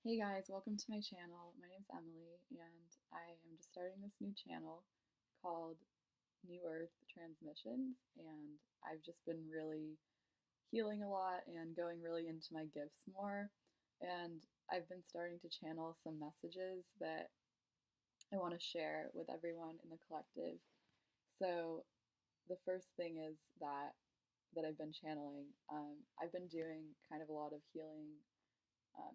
Hey guys, welcome to my channel. My name's Emily, and I am just starting this new channel called New Earth Transmissions, and I've just been really healing a lot and going really into my gifts more. And I've been starting to channel some messages that I want to share with everyone in the collective. So the first thing is that I've been channeling. I've been doing kind of a lot of healing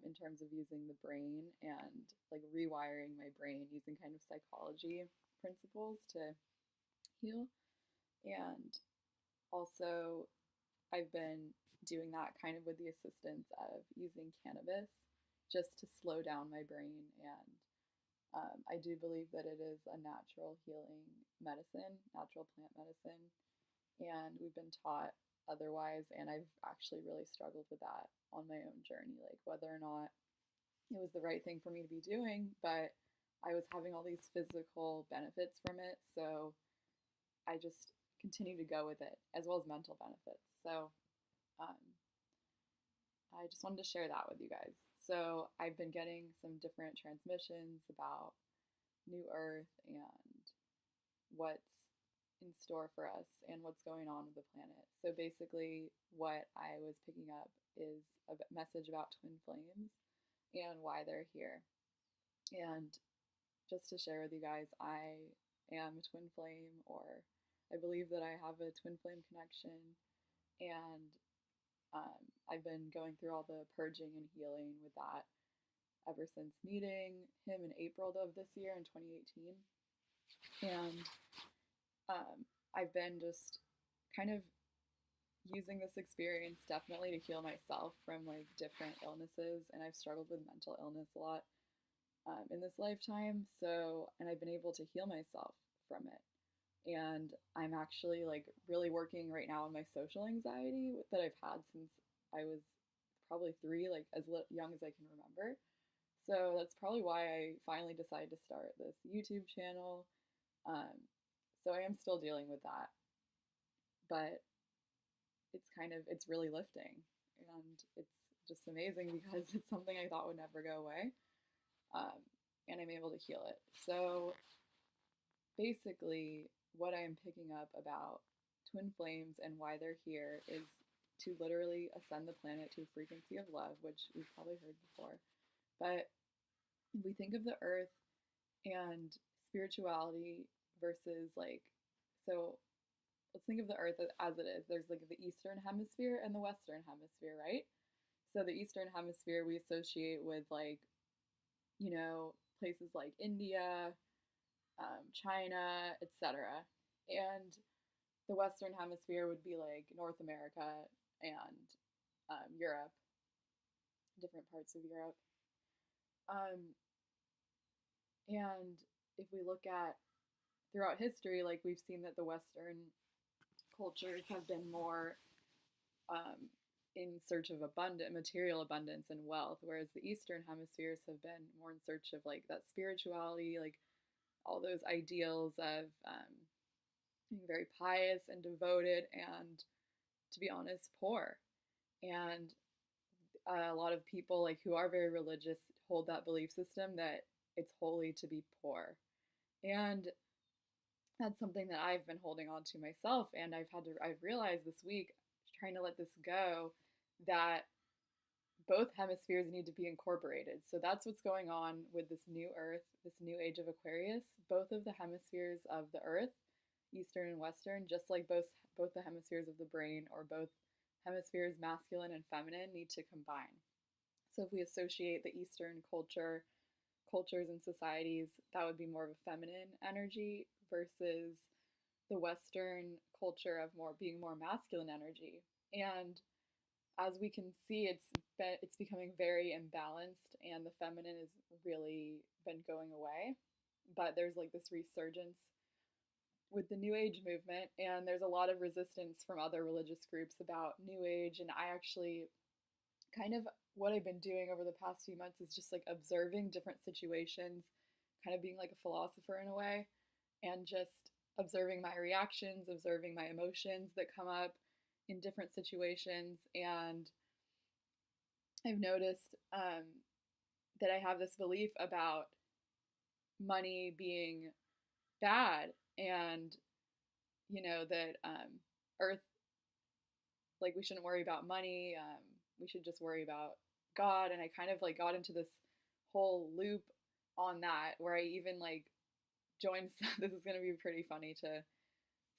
in terms of using the brain and like rewiring my brain using kind of psychology principles to heal. And also, I've been doing that kind of with the assistance of using cannabis just to slow down my brain. And I do believe that it is a natural healing medicine, natural plant medicine. And we've been taught otherwise. And I've actually really struggled with that on my own journey, like whether or not it was the right thing for me to be doing, but I was having all these physical benefits from it. So I just continue to go with it, as well as mental benefits. So um, I just wanted to share that with you guys. So I've been getting some different transmissions about New Earth and what's in store for us and what's going on with the planet. So basically, what I was picking up is a message about twin flames and why they're here. And just to share with you guys, I am a twin flame, or I believe that I have a twin flame connection. And I've been going through all the purging and healing with that ever since meeting him in April of this year in 2018. And I've been just kind of using this experience definitely to heal myself from like different illnesses. And I've struggled with mental illness a lot in this lifetime. So, and I've been able to heal myself from it. And I'm actually like really working right now on my social anxiety that I've had since I was probably three, like as young as I can remember. So that's probably why I finally decided to start this YouTube channel. Um, so I am still dealing with that, but it's really lifting, and it's just amazing because it's something I thought would never go away, um, and I'm able to heal it. So basically, what I am picking up about twin flames and why they're here is to literally ascend the planet to a frequency of love, which we've probably heard before. But if we think of the earth and spirituality versus like, so let's think of the earth as it is. There's like the eastern hemisphere and the western hemisphere, right? So the eastern hemisphere we associate with like, places like India, China, etc. And the western hemisphere would be like North America and Europe, different parts of Europe. And if we look at throughout history, like we've seen that the Western cultures have been more in search of material abundance and wealth, whereas the Eastern hemispheres have been more in search of like that spirituality, like all those ideals of being very pious and devoted, and to be honest, poor. And a lot of people like who are very religious hold that belief system that it's holy to be poor. And that's something that I've been holding on to myself, and I've realized this week, trying to let this go, that both hemispheres need to be incorporated. So that's what's going on with this new earth, this new age of Aquarius. Both of the hemispheres of the earth, eastern and western, just like both the hemispheres of the brain, or both hemispheres masculine and feminine, need to combine. So if we associate the eastern cultures and societies, that would be more of a feminine energy versus the Western culture of being more masculine energy. And as we can see, it's becoming very imbalanced, and the feminine has really been going away. But there's like this resurgence with the New Age movement, and there's a lot of resistance from other religious groups about New Age. And I actually kind of what I've been doing over the past few months is just like observing different situations, kind of being like a philosopher in a way, and just observing my reactions, observing my emotions that come up in different situations. And I've noticed that I have this belief about money being bad, and that earth, like, we shouldn't worry about money. We should just worry about God. And I kind of like got into this whole loop on that, where I even like joined this is going to be pretty funny to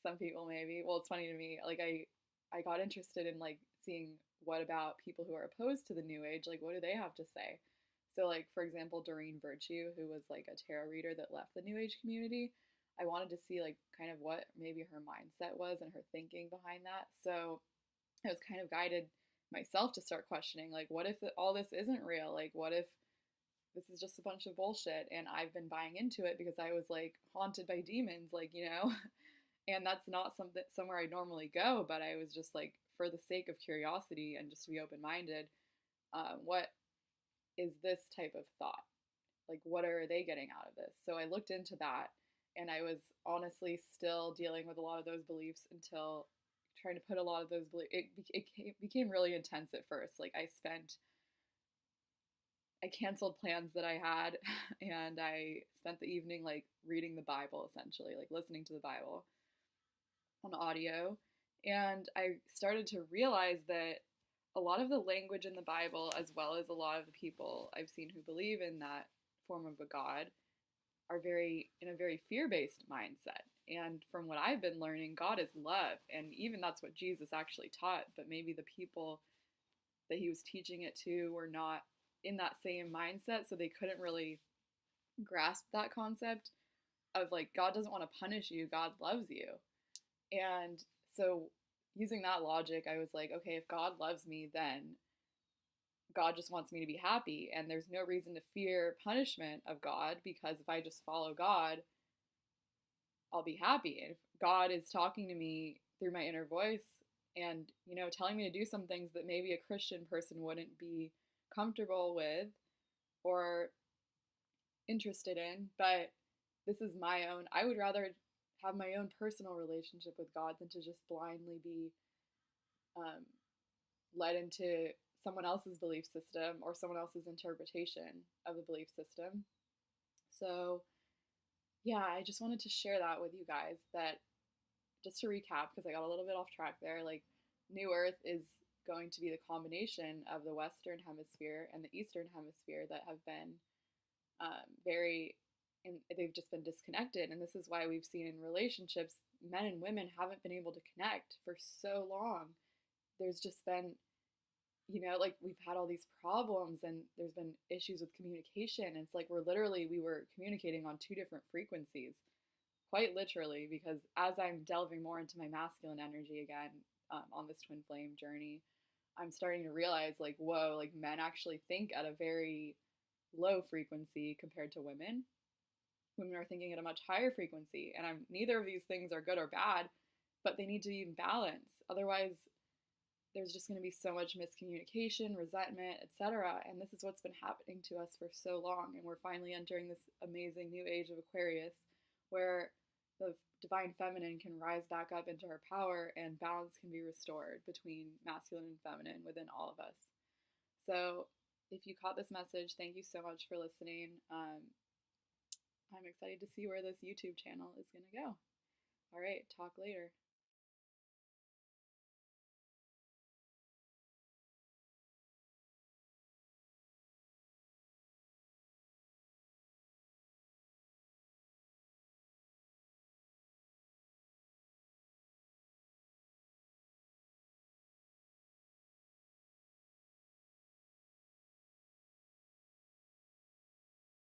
some people, maybe. Well, it's funny to me. Like, I got interested in like seeing what about people who are opposed to the new age, like what do they have to say. So, like, for example, Doreen Virtue, who was like a tarot reader that left the new age community, I wanted to see like kind of what maybe her mindset was and her thinking behind that. So I was kind of guided myself to start questioning, like, what if all this isn't real? Like, what if this is just a bunch of bullshit and I've been buying into it because I was like haunted by demons, like. And that's not somewhere I normally go, but I was just like, for the sake of curiosity and just to be open minded, what is this type of thought? Like, what are they getting out of this? So I looked into that, and I was honestly still dealing with a lot of those beliefs until trying to put a lot of those beliefs. It became really intense at first. Like, I canceled plans that I had, and I spent the evening like reading the Bible, essentially, like listening to the Bible on audio. And I started to realize that a lot of the language in the Bible, as well as a lot of the people I've seen who believe in that form of a God, are very in a very fear-based mindset. And from what I've been learning, God is love, and even that's what Jesus actually taught. But maybe the people that he was teaching it to were not in that same mindset, so they couldn't really grasp that concept of like, God doesn't want to punish you, God loves you. And so, using that logic, I was like, okay, if God loves me, then God just wants me to be happy. And there's no reason to fear punishment of God, because if I just follow God, I'll be happy. And if God is talking to me through my inner voice and, telling me to do some things that maybe a Christian person wouldn't be comfortable with or interested in, but this is my own, I would rather have my own personal relationship with God than to just blindly be um, led into someone else's belief system or someone else's interpretation of the belief system. So, yeah, I just wanted to share that with you guys. That, just to recap, because I got a little bit off track there, like, New Earth is going to be the combination of the Western Hemisphere and the Eastern Hemisphere that have been very, and they've just been disconnected. And this is why we've seen in relationships, men and women haven't been able to connect for so long. There's just been, like, we've had all these problems and there's been issues with communication. And it's like we were communicating on two different frequencies, quite literally, because as I'm delving more into my masculine energy again, on this twin flame journey, I'm starting to realize, like, whoa, like, men actually think at a very low frequency compared to women. Women are thinking at a much higher frequency, and neither of these things are good or bad, but they need to be in balance. Otherwise, there's just going to be so much miscommunication, resentment, etc. And this is what's been happening to us for so long. And we're finally entering this amazing new age of Aquarius, where the divine feminine can rise back up into her power and balance can be restored between masculine and feminine within all of us. So, if you caught this message, thank you so much for listening. I'm excited to see where this YouTube channel is going to go. All right, talk later.